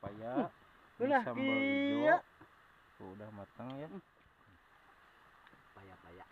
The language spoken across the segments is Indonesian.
pepaya, ini Ulah sambal iya. hijau. Tuh, udah matang ya. Paya. Paya.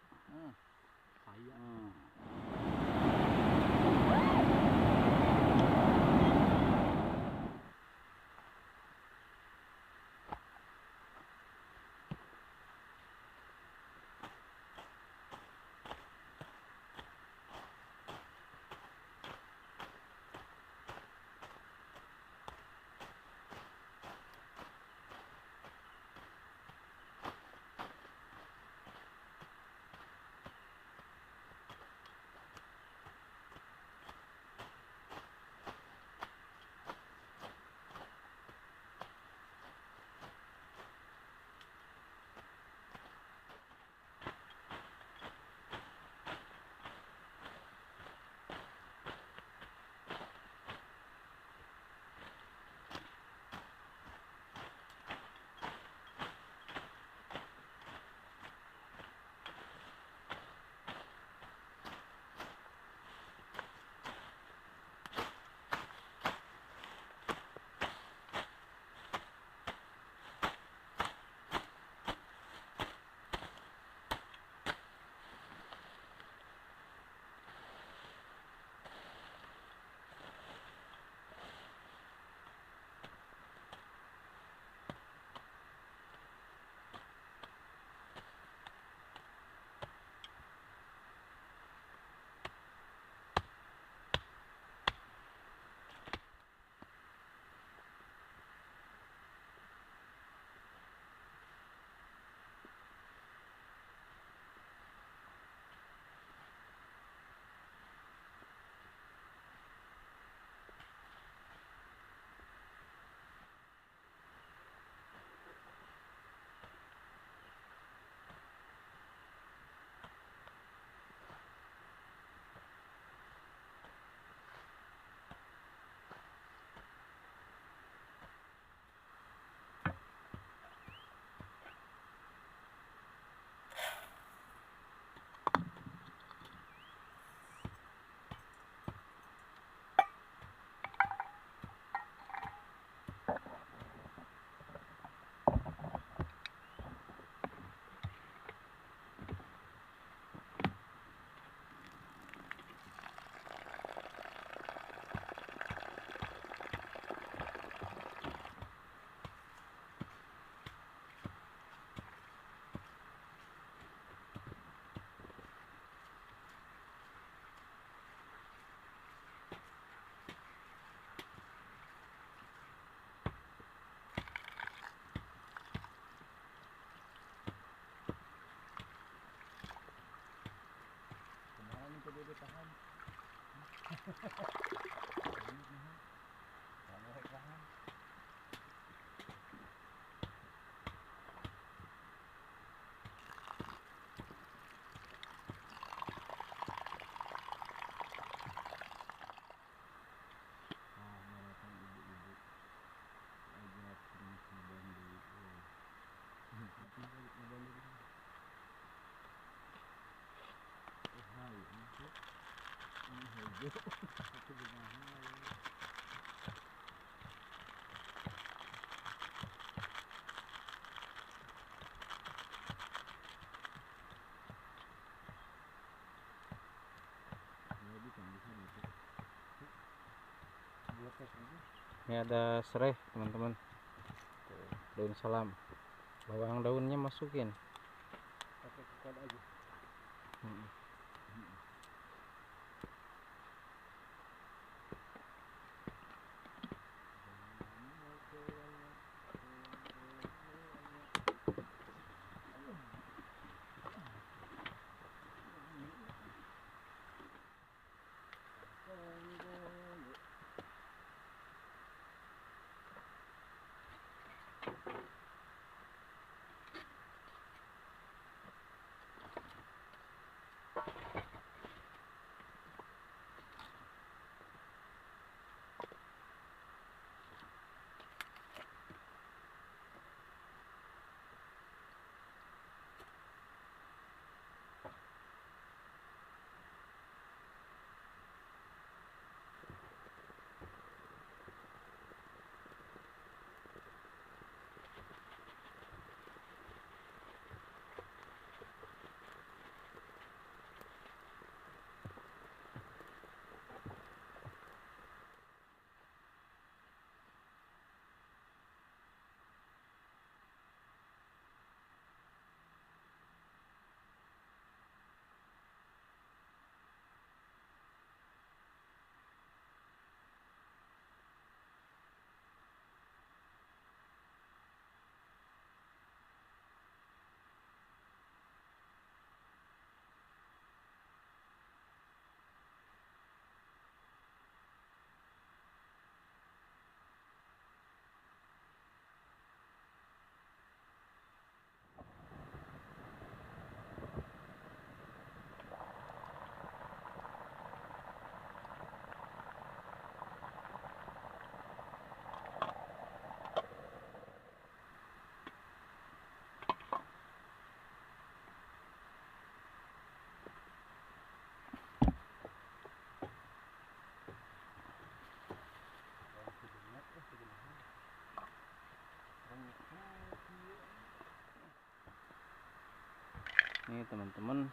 Ini ada serai teman-teman. Tuh, daun salam. Bawang daunnya masukin. Pakai kuat aja. Ini teman-teman,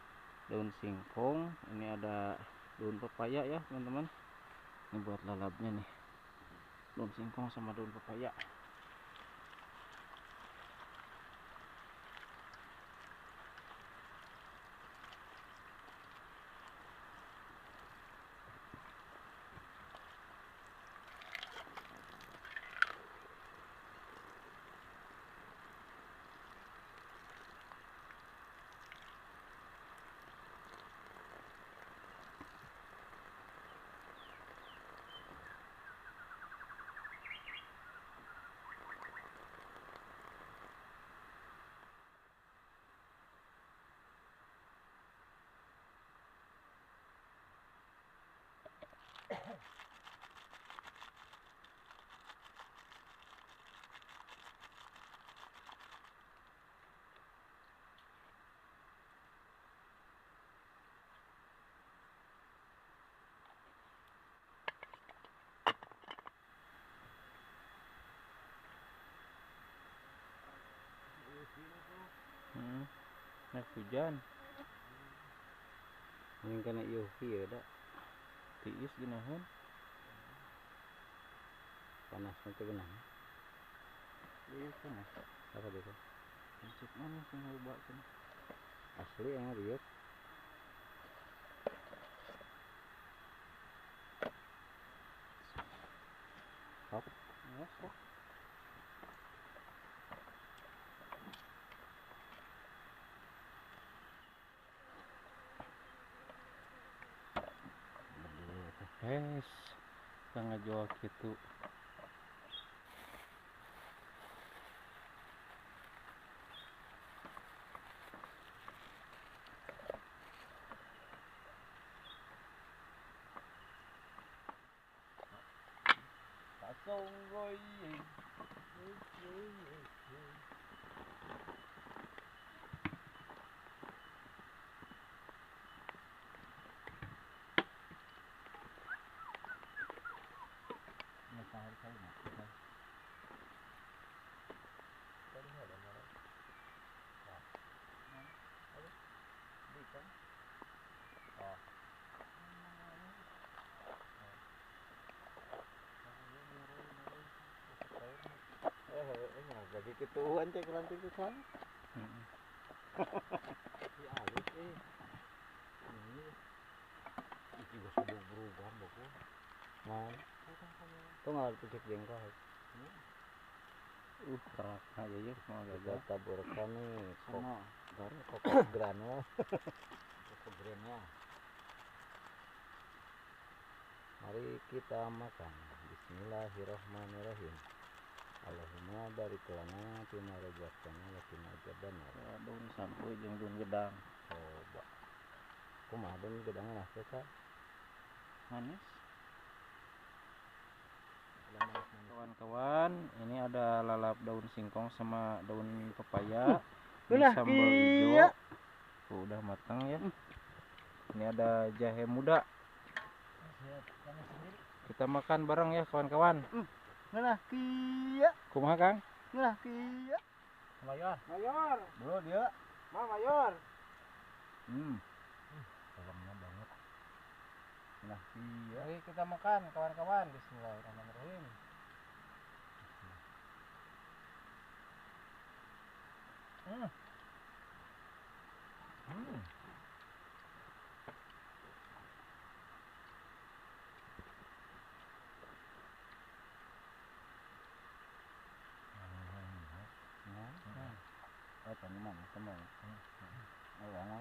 daun singkong, ini ada daun pepaya ya teman-teman. Ini buat lalapnya nih, daun singkong sama daun pepaya. Naik hujan. Ini kena UV ya dak. Tiis ginahan. Panas nanti genah. Iya panas. Apa dia? Pancet mana sih nyoba kan? Asli yang riuk. Hop. Masuk. Guys, kita ngajual gitu. Pasong goy. Jadi ketuan cek lantai ke sana. Ya alus ini juga sudah berubah buku. Nah, itu nggak picek jengkol. Kerak aja ya, mau Gagal gagal. tabur kami. Sama garu. Kokok granul. Kokok granul. Mari kita makan. Bismillahirrahmanirrahim. Allahumma barik lana fima razaqtana wa qina adzabannar. Daun sampai jeung daun gedang. Coba. Kumaha daun gedang lah Kak? Manis. Kawan-kawan, ini ada lalap daun singkong sama daun pepaya. Ini sambal hijau. Tuh, udah matang ya. Ini ada jahe muda. Kita makan bareng ya kawan-kawan. Nah, kia. Kumaha Kang? Nah, kia. Mayor. Mayor. Bro dia. Mayor. Dalamnya banget. Nah, kia. Mari kita makan kawan-kawan. Bismillahirrahmanirrahim. Apa ni mana semua? Awalnya.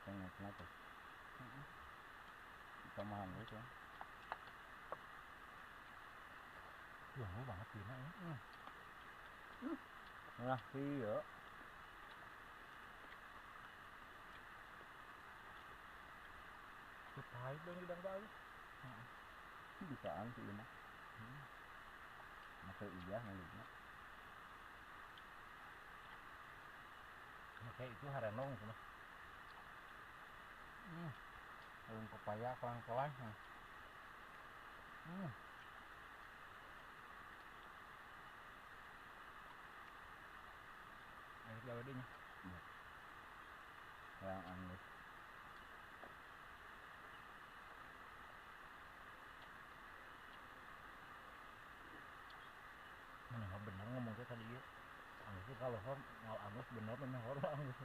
Tengok kenapa? Tambahan itu. Wangi banget ini. Nah, iya. Pahit dong gedang bau. Bisaan sih ini. Maka iya ngalihnya. Maka itu harenong cuma. Daun pepaya kawan-kawan. ada wadahnya. Yang angus. Mana bener ngomongnya tadi ya. Angus itu kalau hor ngal angus bener bener hor angus.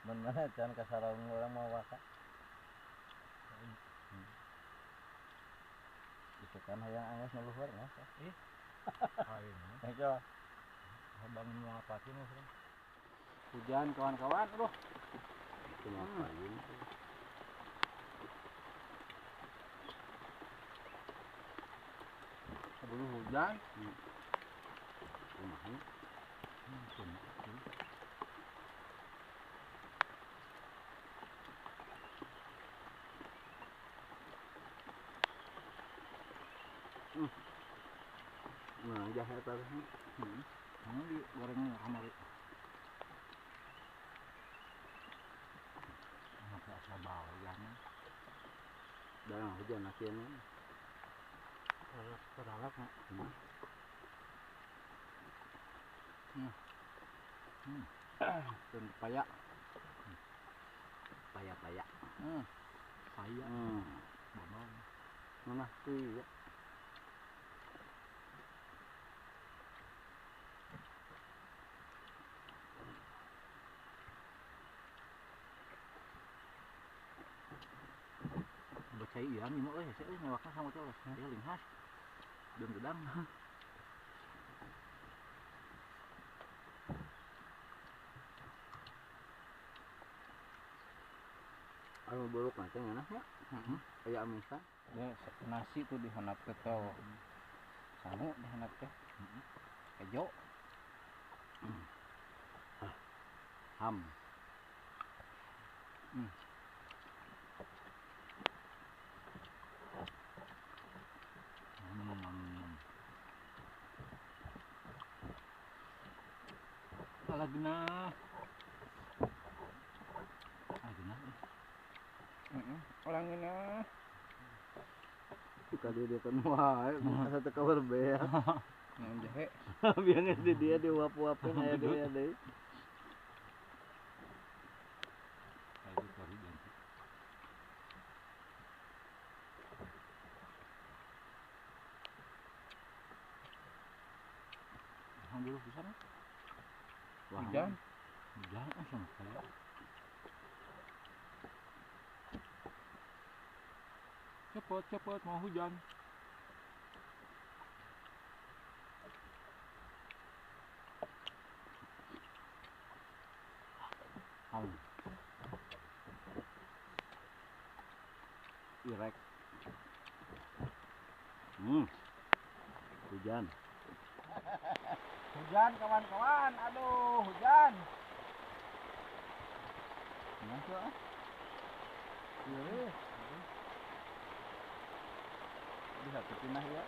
Bener can kasarang orang mau waka. Itu kan hayang angus nuluhur ngasa. Ih. Ayo. Ayo. Abang mau apa sih mas? Hujan kawan-kawan, aduh. Itu ngapain? Sebelum hujan. Kumaha? Nah, jahe tadi. Ini digoreng kamari. Apa asal bau jangan. Dah hujan akhirnya. Teralap nak. Dan paya. Paya. Saya. Bonon. Mana tuh ya? Baca iya nih mau saya nyewakna sama colos. Ya linghas. Dan gedang. Anu buruk macam mana ya? Kayak amisa. Ya, nasi tuh dihanap ke tol. Sangu dihanap teh. Kejo. Ham. Alagna. Orang ini Suka dia wah, satu cover be ya. yang jahe. Biangnya di dia diwap-wapin aya dia deui. Itu kari dan. Alhamdulillah bisa nih. Hujan. Hujan sama saya. Cepet mau hujan. Irek. Hujan. Hujan kawan-kawan. Aduh, hujan. Ngasa ah. Iya. Lihat ke pinah ya.